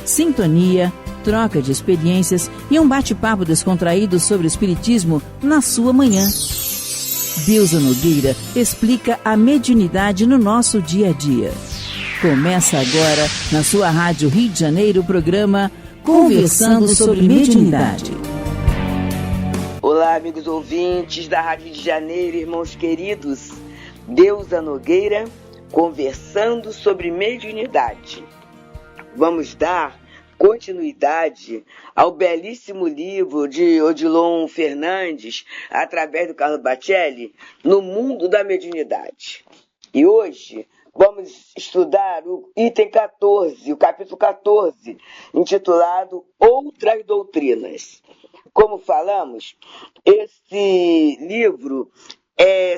sintonia, troca de experiências e um bate-papo descontraído sobre o Espiritismo na sua manhã. Deusa Nogueira explica a mediunidade no nosso dia a dia. Começa agora, na sua Rádio Rio de Janeiro, o programa Conversando sobre Mediunidade. Olá, amigos ouvintes da Rádio Rio de Janeiro, irmãos queridos. Deusa Nogueira, conversando sobre mediunidade. Vamos dar continuidade ao belíssimo livro de Odilon Fernandes, através do Carlo Bacelli, No Mundo da Mediunidade. E hoje vamos estudar o item 14, o capítulo 14, intitulado Outras Doutrinas. Como falamos, esse livro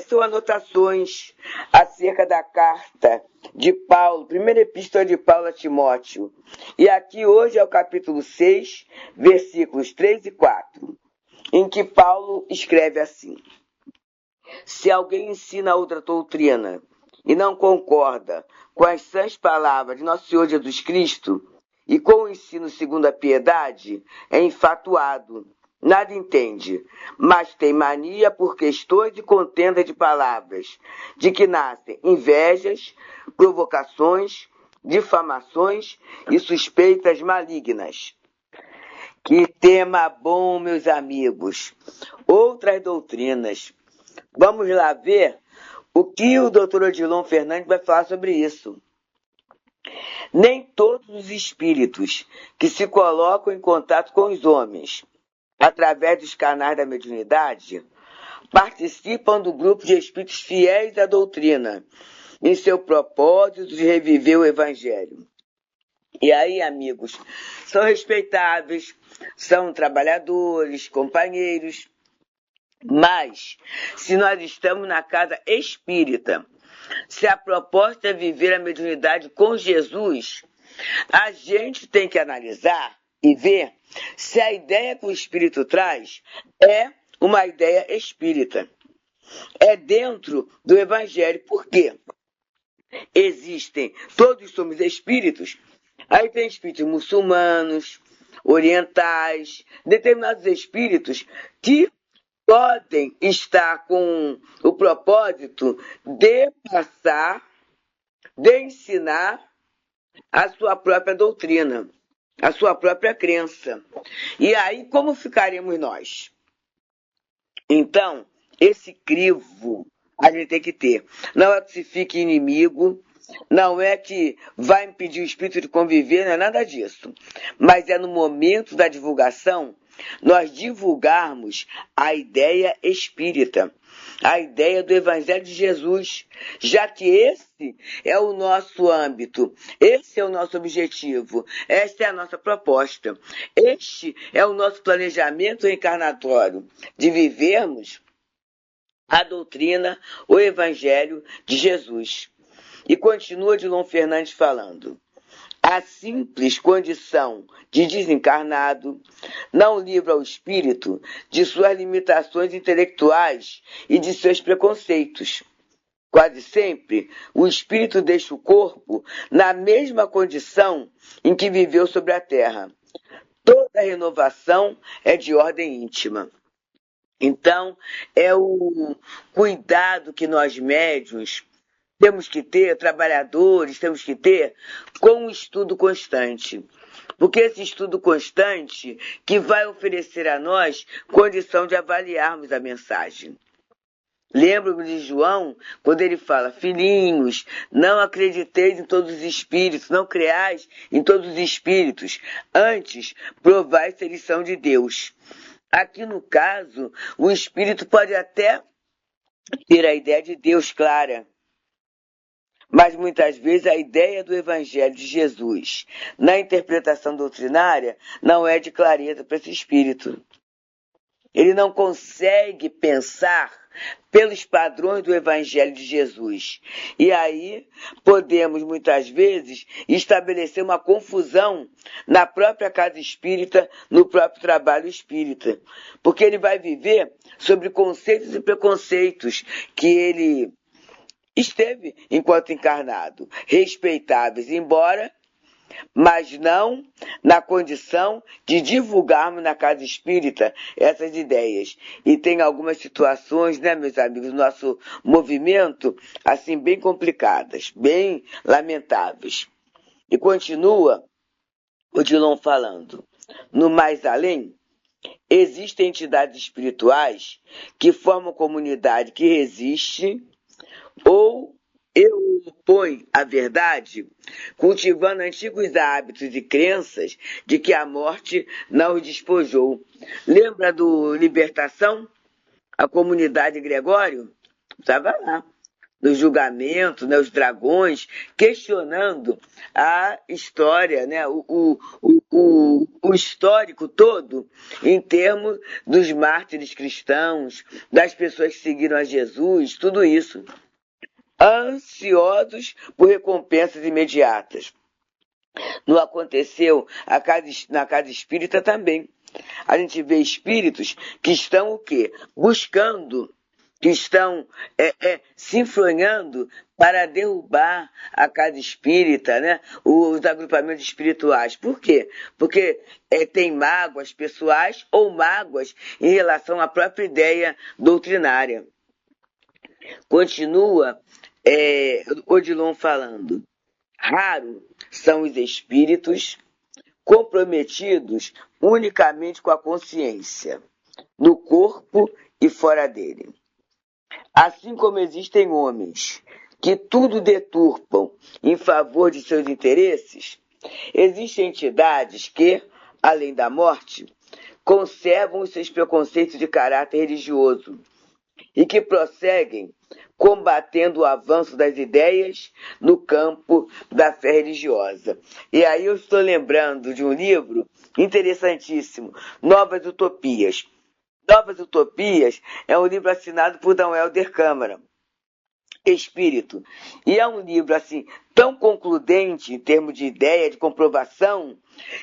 são anotações acerca da carta de Paulo, primeira epístola de Paulo a Timóteo. E aqui hoje é o capítulo 6, versículos 3 e 4, em que Paulo escreve assim: Se alguém ensina outra doutrina e não concorda com as sãs palavras de nosso Senhor Jesus Cristo e com o ensino segundo a piedade, é infatuado, nada entende, mas tem mania por questões de contenda de palavras, de que nascem invejas, provocações, difamações e suspeitas malignas. Que tema bom, meus amigos! Outras doutrinas. Vamos lá ver o que o Dr. Odilon Fernandes vai falar sobre isso. Nem todos os espíritos que se colocam em contato com os homens através dos canais da mediunidade, participam do grupo de espíritos fiéis à doutrina, em seu propósito de reviver o Evangelho. E aí, amigos, são respeitáveis, são trabalhadores, companheiros, mas se nós estamos na casa espírita, se a proposta é viver a mediunidade com Jesus, a gente tem que analisar e ver se a ideia que o Espírito traz é uma ideia espírita. É dentro do Evangelho. Por quê? Todos somos espíritos. Aí tem espíritos muçulmanos, orientais, determinados espíritos que podem estar com o propósito de passar, de ensinar a sua própria doutrina, a sua própria crença. E aí, como ficaremos nós? Então, esse crivo a gente tem que ter. Não é que se fique inimigo, não é que vai impedir o espírito de conviver, não é nada disso. Mas é no momento da divulgação, nós divulgarmos a ideia espírita, a ideia do Evangelho de Jesus, já que esse é o nosso âmbito, esse é o nosso objetivo, esta é a nossa proposta, este é o nosso planejamento encarnatório, de vivermos a doutrina, o Evangelho de Jesus. E continua Odilon Fernandes falando: a simples condição de desencarnado não livra o espírito de suas limitações intelectuais e de seus preconceitos. Quase sempre, o espírito deixa o corpo na mesma condição em que viveu sobre a terra. Toda renovação é de ordem íntima. Então, é o cuidado que nós médiuns temos que ter, trabalhadores, temos que ter com o estudo constante. Porque esse estudo constante que vai oferecer a nós condição de avaliarmos a mensagem. Lembro-me de João, quando ele fala: filhinhos, não acrediteis em todos os espíritos, não creais em todos os espíritos, antes provai se eles são de Deus. Aqui no caso, o espírito pode até ter a ideia de Deus clara, mas muitas vezes a ideia do Evangelho de Jesus na interpretação doutrinária não é de clareza para esse espírito. Ele não consegue pensar pelos padrões do Evangelho de Jesus. E aí podemos, muitas vezes, estabelecer uma confusão na própria casa espírita, no próprio trabalho espírita. Porque ele vai viver sobre conceitos e preconceitos que ele esteve enquanto encarnado, respeitáveis, embora mas não na condição de divulgarmos na casa espírita essas ideias. E tem algumas situações, né, meus amigos, do nosso movimento, assim, bem complicadas, bem lamentáveis. E continua o Dilon falando. No mais além, existem entidades espirituais que formam comunidade que resiste ou opõe à verdade, cultivando antigos hábitos e crenças de que a morte não os despojou. Lembra do Libertação? A comunidade Gregório? Estava lá. No julgamento, né, os dragões, questionando a história, né, o histórico todo, em termos dos mártires cristãos, das pessoas que seguiram a Jesus, tudo isso. Ansiosos por recompensas imediatas. Não aconteceu na casa espírita também. A gente vê espíritos que estão o quê? Buscando, que estão se enfronhando para derrubar a casa espírita, né? Os agrupamentos espirituais. Por quê? Porque tem mágoas pessoais ou mágoas em relação à própria ideia doutrinária. Continua Odilon falando. Raro são os espíritos comprometidos unicamente com a consciência, no corpo e fora dele. Assim como existem homens que tudo deturpam em favor de seus interesses, existem entidades que, além da morte, conservam os seus preconceitos de caráter religioso e que prosseguem combatendo o avanço das ideias no campo da fé religiosa. E aí eu estou lembrando de um livro interessantíssimo, Novas Utopias. Novas Utopias é um livro assinado por D. Helder Câmara, espírito. E é um livro assim tão concludente em termos de ideia, de comprovação,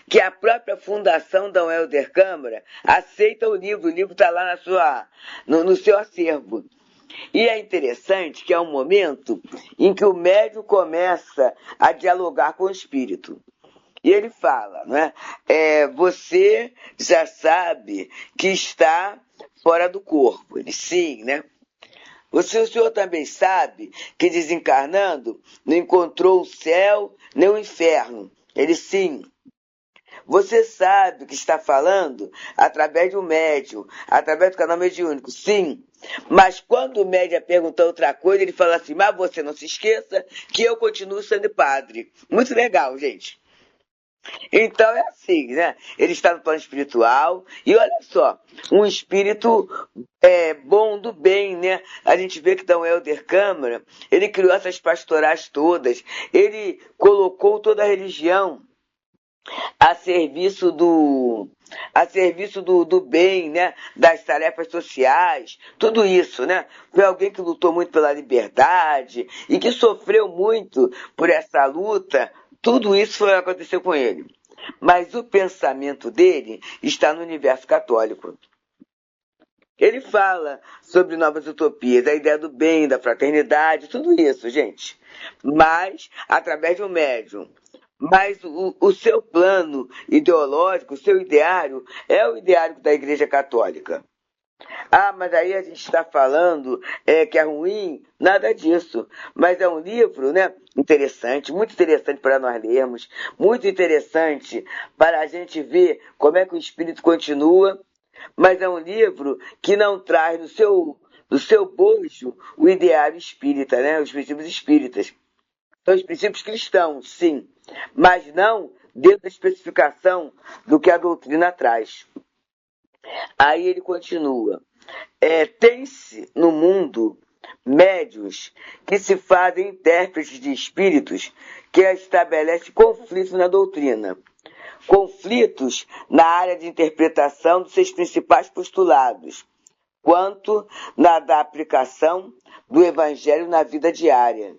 que a própria Fundação D. Helder Câmara aceita o livro está lá no seu acervo. E é interessante que é um momento em que o médium começa a dialogar com o espírito. E ele fala, né? Você já sabe que está fora do corpo. Ele, sim, né? O senhor também sabe que desencarnando não encontrou o céu nem o inferno. Ele, sim. Você sabe que está falando através de um médium, através do canal mediúnico, sim. Mas quando o médium pergunta outra coisa, ele fala assim, mas você não se esqueça que eu continuo sendo padre. Muito legal, gente. Então é assim, né? Ele está no plano espiritual e olha só, um espírito bom do bem, né? A gente vê que D. Helder Câmara, ele criou essas pastorais todas, ele colocou toda a religião a serviço do bem, né? Das tarefas sociais, tudo isso, né? Foi alguém que lutou muito pela liberdade e que sofreu muito por essa luta. Tudo isso foi o que aconteceu com ele. Mas o pensamento dele está no universo católico. Ele fala sobre novas utopias, a ideia do bem, da fraternidade, tudo isso, gente. Mas através de um médium. Mas o seu plano ideológico, o seu ideário, é o ideário da Igreja Católica. Ah, mas aí a gente está falando que é ruim, nada disso. Mas é um livro, né, interessante, muito interessante para nós lermos, muito interessante para a gente ver como é que o espírito continua. Mas é um livro que não traz no seu bojo o ideário espírita, né, os princípios espíritas. São os princípios cristãos, sim, mas não dentro da especificação do que a doutrina traz. Aí ele continua. Tem-se no mundo médiuns que se fazem intérpretes de espíritos que estabelecem conflitos na doutrina. Conflitos na área de interpretação dos seus principais postulados, quanto na da aplicação do evangelho na vida diária.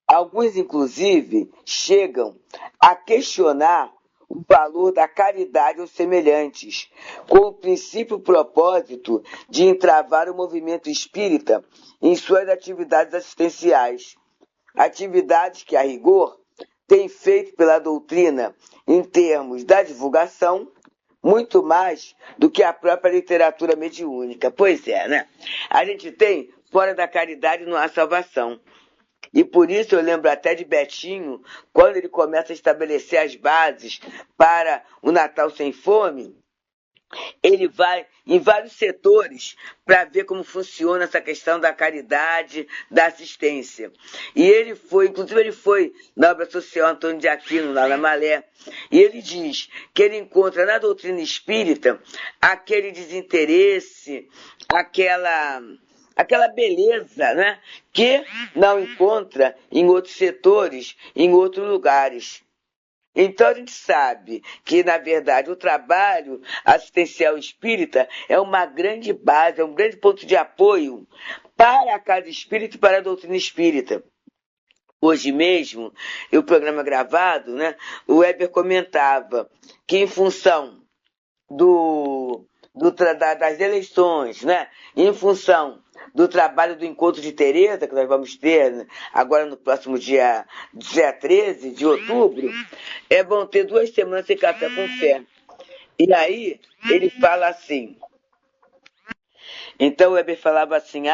Alguns, inclusive, chegam a questionar o valor da caridade aos semelhantes, com o princípio propósito de entravar o movimento espírita em suas atividades assistenciais. Atividades que, a rigor, tem feito pela doutrina em termos da divulgação, muito mais do que a própria literatura mediúnica. Pois é, né? A gente tem, fora da caridade não há salvação. E por isso eu lembro até de Betinho, quando ele começa a estabelecer as bases para o Natal Sem Fome, ele vai em vários setores para ver como funciona essa questão da caridade, da assistência. E inclusive ele foi na obra social Antônio de Aquino, lá na Malé, e ele diz que ele encontra na doutrina espírita aquele desinteresse, aquela beleza, né, que não encontra em outros setores, em outros lugares. Então a gente sabe que, na verdade, o trabalho assistencial espírita é uma grande base, é um grande ponto de apoio para a casa espírita e para a doutrina espírita. Hoje mesmo, o programa gravado, né, o Weber comentava que, em função das eleições, né, em função do trabalho do Encontro de Tereza, que nós vamos ter, né, agora no próximo dia 13 de outubro, vão ter 2 semanas sem café com fé. E aí ele fala assim. Então o Weber falava assim,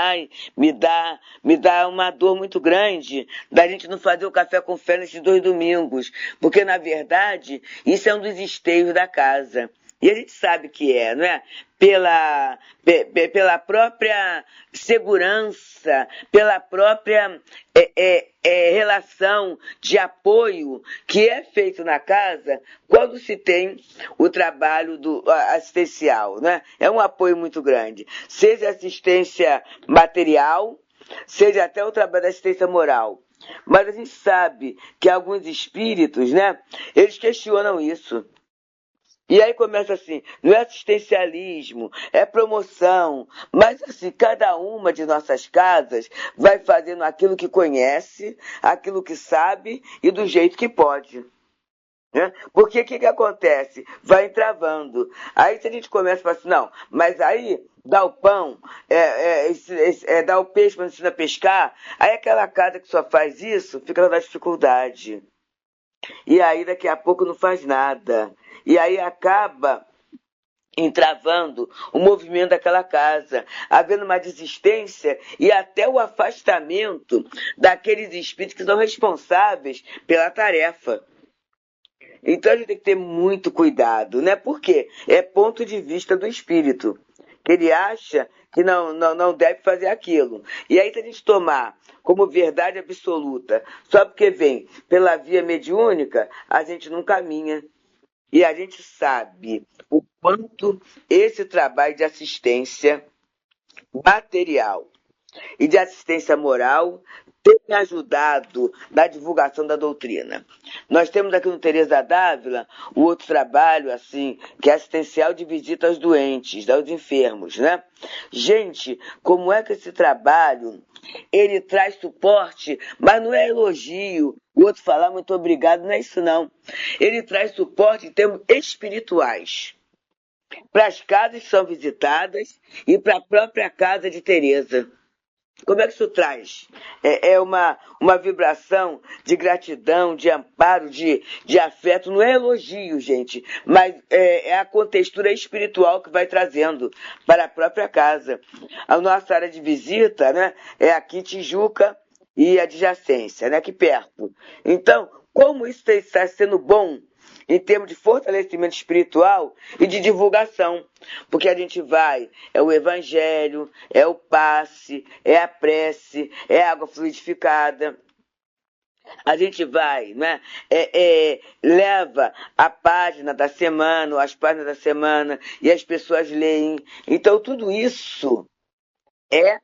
me dá uma dor muito grande da gente não fazer o café com fé nesses 2 domingos, porque na verdade isso é um dos esteios da casa. E a gente sabe que não é? Pela própria segurança, pela própria relação de apoio que é feito na casa quando se tem o trabalho assistencial, né? É um apoio muito grande, seja assistência material, seja até o trabalho da assistência moral. Mas a gente sabe que alguns espíritos, né, eles questionam isso. E aí começa assim, não é assistencialismo, é promoção, mas assim, cada uma de nossas casas vai fazendo aquilo que conhece, aquilo que sabe e do jeito que pode. Né? Porque o que acontece? Vai entravando. Aí se a gente começa a falar assim, não, mas aí dá o pão, dá o peixe para ensinar a pescar, aí aquela casa que só faz isso fica na dificuldade. E aí daqui a pouco não faz nada. E aí acaba entravando o movimento daquela casa, havendo uma desistência e até o afastamento daqueles espíritos que são responsáveis pela tarefa. Então a gente tem que ter muito cuidado, né? Porque é ponto de vista do espírito, que ele acha que não deve fazer aquilo. E aí se a gente tomar como verdade absoluta, só porque vem pela via mediúnica, a gente não caminha. E a gente sabe o quanto esse trabalho de assistência material e de assistência moral tem ajudado na divulgação da doutrina. Nós temos aqui no Teresa d'Ávila o outro trabalho, assim, que é assistencial de visita aos doentes, aos enfermos, né? Gente, como é que esse trabalho, ele traz suporte, mas não é elogio, o outro falar muito obrigado, não é isso não. Ele traz suporte em termos espirituais, para as casas que são visitadas e para a própria casa de Teresa. Como é que isso traz? É uma vibração de gratidão, de amparo, de afeto. Não é elogio, gente, mas é a contextura espiritual que vai trazendo para a própria casa. A nossa área de visita, né, é aqui Tijuca e adjacência, né, aqui perto. Então, como isso está sendo bom em termos de fortalecimento espiritual e de divulgação. Porque a gente vai, é o evangelho, é o passe, é a prece, é a água fluidificada. A gente vai, né? Leva a página da semana, ou as páginas da semana, e as pessoas leem. Então, tudo isso é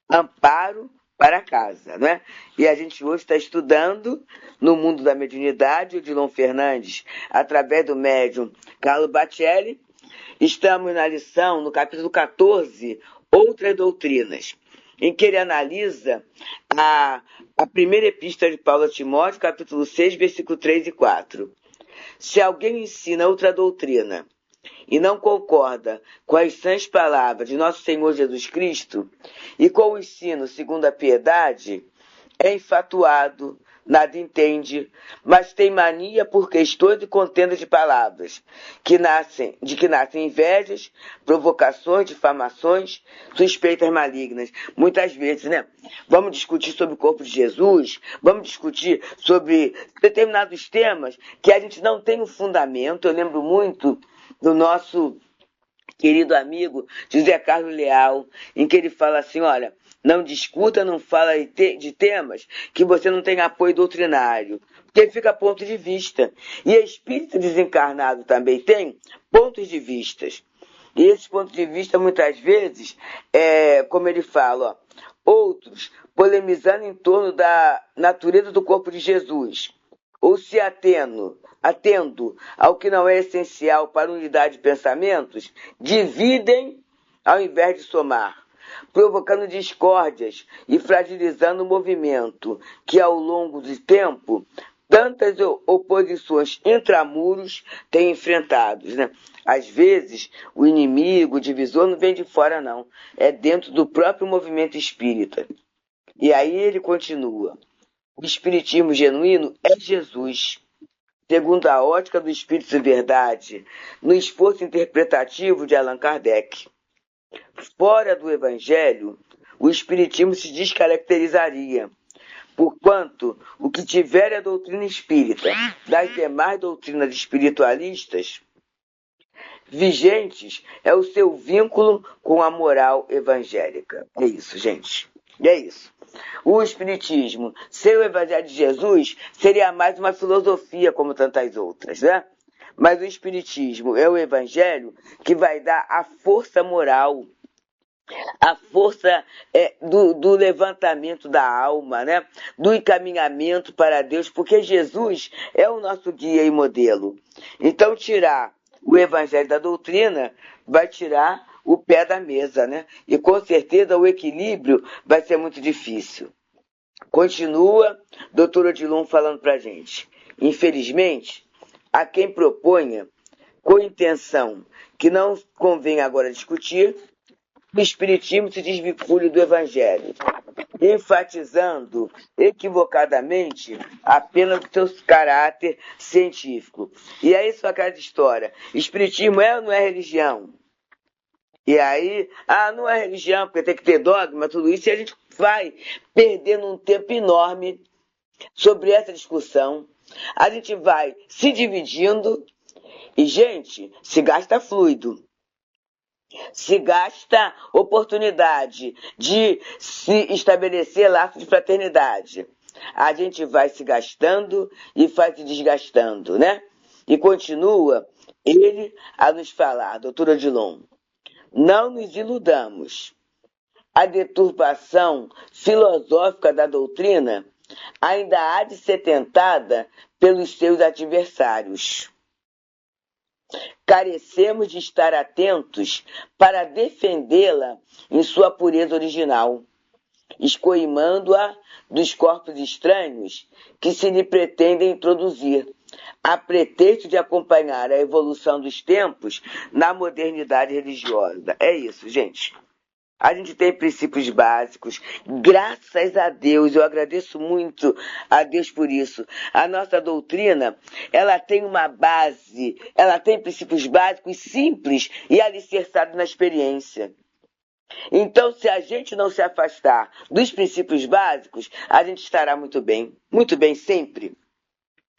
amparo para casa, né? E a gente hoje está estudando no mundo da mediunidade, o Dilon Fernandes, através do médium Carlo Bacelli. Estamos na lição, no capítulo 14, Outras Doutrinas, em que ele analisa a primeira epístola de Paulo a Timóteo, capítulo 6, versículo 3 e 4. Se alguém ensina outra doutrina e não concorda com as sãs palavras de nosso Senhor Jesus Cristo e com o ensino segundo a piedade, é enfatuado, nada entende, mas tem mania por questões e contendas de palavras, de que nascem invejas, provocações, difamações, suspeitas malignas. Muitas vezes, né? Vamos discutir sobre o corpo de Jesus, vamos discutir sobre determinados temas que a gente não tem um fundamento. Eu lembro muito do nosso querido amigo José Carlos Leal, em que ele fala assim, olha, não discuta, não fala de temas que você não tem apoio doutrinário, porque fica ponto de vista. E espírito desencarnado também tem pontos de vistas. E esses pontos de vista, muitas vezes, como ele fala, outros polemizando em torno da natureza do corpo de Jesus, ou se atendo ao que não é essencial para a unidade de pensamentos, dividem ao invés de somar, provocando discórdias e fragilizando o movimento, que ao longo do tempo, tantas oposições intramuros têm enfrentado, né? Às vezes, o inimigo, o divisor, não vem de fora, não. É dentro do próprio movimento espírita. E aí ele continua. O espiritismo genuíno é Jesus, segundo a ótica do Espírito de Verdade, no esforço interpretativo de Allan Kardec. Fora do Evangelho, o espiritismo se descaracterizaria, porquanto o que tiver a doutrina espírita das demais doutrinas espiritualistas vigentes é o seu vínculo com a moral evangélica. É isso, gente. É isso. O espiritismo, sem o evangelho de Jesus, seria mais uma filosofia como tantas outras, né? Mas o espiritismo é o evangelho que vai dar a força moral, a força do levantamento da alma, né? Do encaminhamento para Deus, porque Jesus é o nosso guia e modelo. Então, tirar o evangelho da doutrina vai tirar o pé da mesa, né? E com certeza o equilíbrio vai ser muito difícil. Continua doutor Odilon falando para a gente. Infelizmente, há quem proponha, com intenção que não convém agora discutir, o espiritismo se desvincule do evangelho, enfatizando equivocadamente apenas o seu caráter científico. E aí só aquela história, espiritismo é ou não é religião? E aí, não é religião, porque tem que ter dogma, tudo isso, e a gente vai perdendo um tempo enorme sobre essa discussão. A gente vai se dividindo e, gente, se gasta fluido. Se gasta oportunidade de se estabelecer laço de fraternidade. A gente vai se gastando e vai se desgastando, né? E continua ele a nos falar, doutor Odilon. Não nos iludamos. A deturpação filosófica da doutrina ainda há de ser tentada pelos seus adversários. Carecemos de estar atentos para defendê-la em sua pureza original, escoimando-a dos corpos estranhos que se lhe pretendem introduzir, a pretexto de acompanhar a evolução dos tempos na modernidade religiosa. É isso, gente. A gente tem princípios básicos, graças a Deus, eu agradeço muito a Deus por isso. A nossa doutrina, ela tem uma base, ela tem princípios básicos simples e alicerçados na experiência. Então, se a gente não se afastar dos princípios básicos, a gente estará muito bem sempre.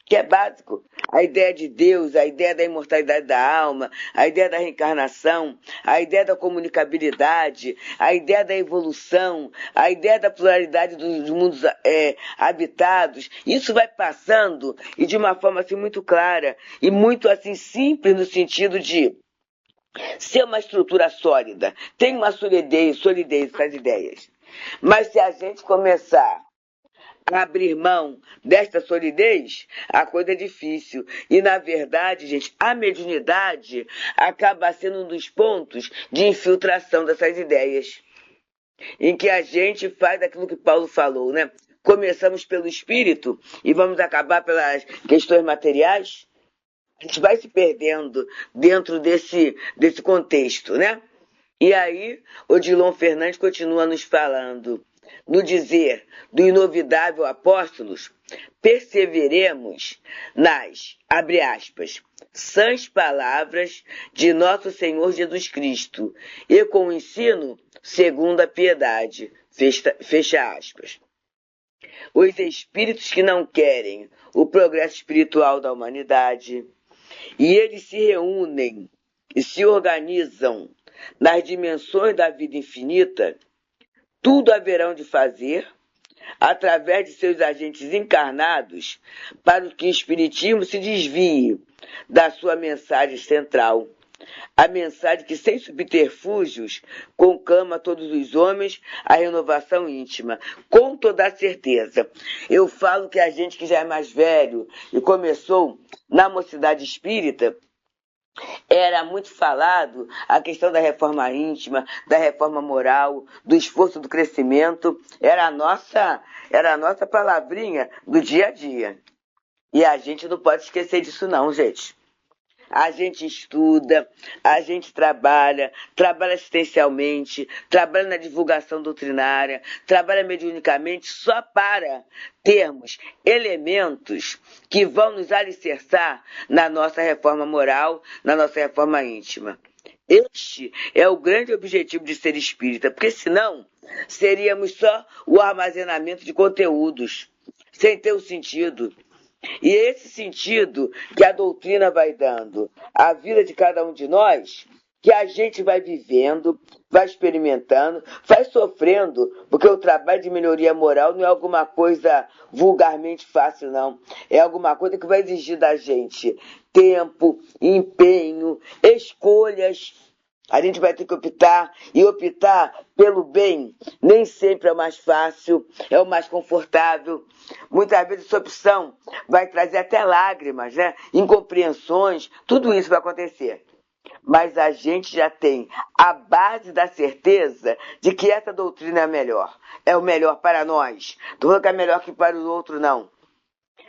Que é básico. A ideia de Deus, a ideia da imortalidade da alma, a ideia da reencarnação, a ideia da comunicabilidade, a ideia da evolução, a ideia da pluralidade dos mundos habitados. Isso vai passando e de uma forma assim muito clara e muito assim simples no sentido de ser uma estrutura sólida. Tem uma solidez essas ideias. Mas se a gente começar abrir mão desta solidez, a coisa é difícil. E, na verdade, gente, a mediunidade acaba sendo um dos pontos de infiltração dessas ideias, em que a gente faz aquilo que Paulo falou, né? Começamos pelo espírito e vamos acabar pelas questões materiais. A gente vai se perdendo dentro desse contexto, né? E aí, Odilon Fernandes continua nos falando. no dizer do inovidável apóstolos, perseveremos nas, abre aspas, sãs palavras de nosso Senhor Jesus Cristo e com o ensino segundo a piedade, fecha aspas. Os espíritos que não querem o progresso espiritual da humanidade, e eles se reúnem e se organizam nas dimensões da vida infinita, tudo haverão de fazer através de seus agentes encarnados para que o Espiritismo se desvie da sua mensagem central, a mensagem que, sem subterfúgios, conclama a todos os homens a renovação íntima, com toda a certeza. Eu falo que a gente que já é mais velho e começou na mocidade espírita, era muito falado a questão da reforma íntima, da reforma moral, do esforço do crescimento, era a nossa palavrinha do dia a dia. E a gente não pode esquecer disso não, gente. A gente estuda, a gente trabalha assistencialmente, trabalha na divulgação doutrinária, trabalha mediunicamente só para termos elementos que vão nos alicerçar na nossa reforma moral, na nossa reforma íntima. Este é o grande objetivo de ser espírita, porque senão seríamos só o armazenamento de conteúdos, sem ter o sentido. E é esse sentido que a doutrina vai dando à vida de cada um de nós, que a gente vai vivendo, vai experimentando, vai sofrendo, porque o trabalho de melhoria moral não é alguma coisa vulgarmente fácil, não. É alguma coisa que vai exigir da gente tempo, empenho, escolhas. A gente vai ter que optar, e optar pelo bem nem sempre é o mais fácil, é o mais confortável. Muitas vezes essa opção vai trazer até lágrimas, né? Incompreensões, tudo isso vai acontecer. Mas a gente já tem a base da certeza de que essa doutrina é o melhor para nós. Não falando que é melhor que para os outros, não.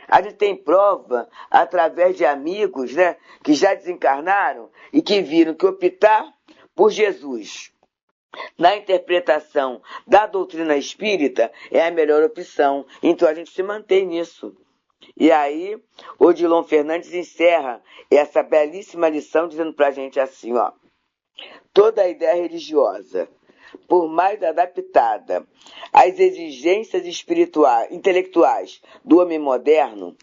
A gente tem prova através de amigos, né, que já desencarnaram e que viram que optar por Jesus na interpretação da doutrina espírita é a melhor opção. Então a gente se mantém nisso. E aí, Odilon Fernandes encerra essa belíssima lição dizendo pra gente assim, ó: toda ideia religiosa, por mais adaptada às exigências intelectuais do homem moderno,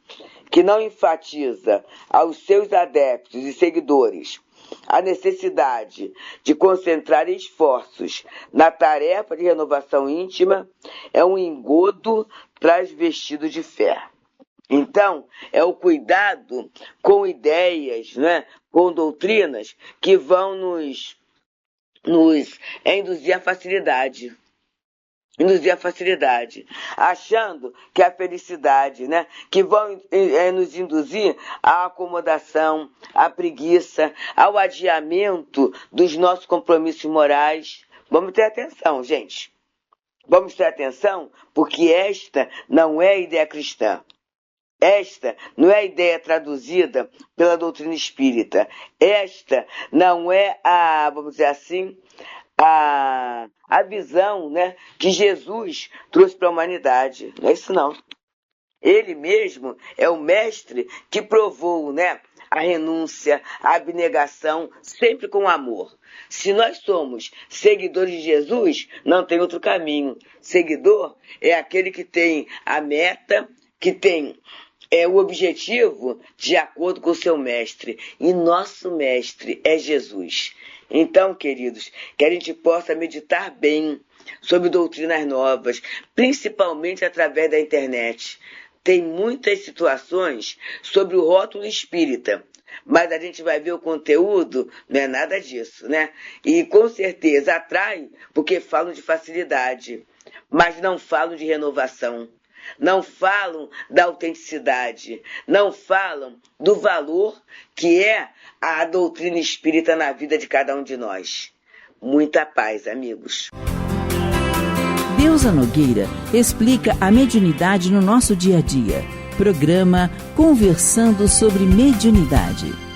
que não enfatiza aos seus adeptos e seguidores a necessidade de concentrar esforços na tarefa de renovação íntima, é um engodo transvestido de fé. Então, é o cuidado com ideias, né, com doutrinas que vão nos induzir à facilidade. Achando que a felicidade, né, que vão nos induzir à acomodação, à preguiça, ao adiamento dos nossos compromissos morais. Vamos ter atenção, gente. Vamos ter atenção, porque esta não é a ideia cristã. Esta não é a ideia traduzida pela doutrina espírita. Esta não é vamos dizer assim, a visão, né, que Jesus trouxe para a humanidade. Não é isso, não. Ele mesmo é o mestre que provou, né, a renúncia, a abnegação, sempre com amor. Se nós somos seguidores de Jesus, não tem outro caminho. Seguidor é aquele que tem a meta, que tem o objetivo de acordo com o seu mestre. E nosso mestre é Jesus. Então, queridos, que a gente possa meditar bem sobre doutrinas novas, principalmente através da internet. Tem muitas situações sobre o rótulo espírita, mas a gente vai ver o conteúdo, não é nada disso, né? E com certeza atrai, porque falam de facilidade, mas não falam de renovação. Não falam da autenticidade, não falam do valor que é a doutrina espírita na vida de cada um de nós. Muita paz, amigos. Deusa Nogueira explica a mediunidade no nosso dia a dia. Programa Conversando sobre Mediunidade.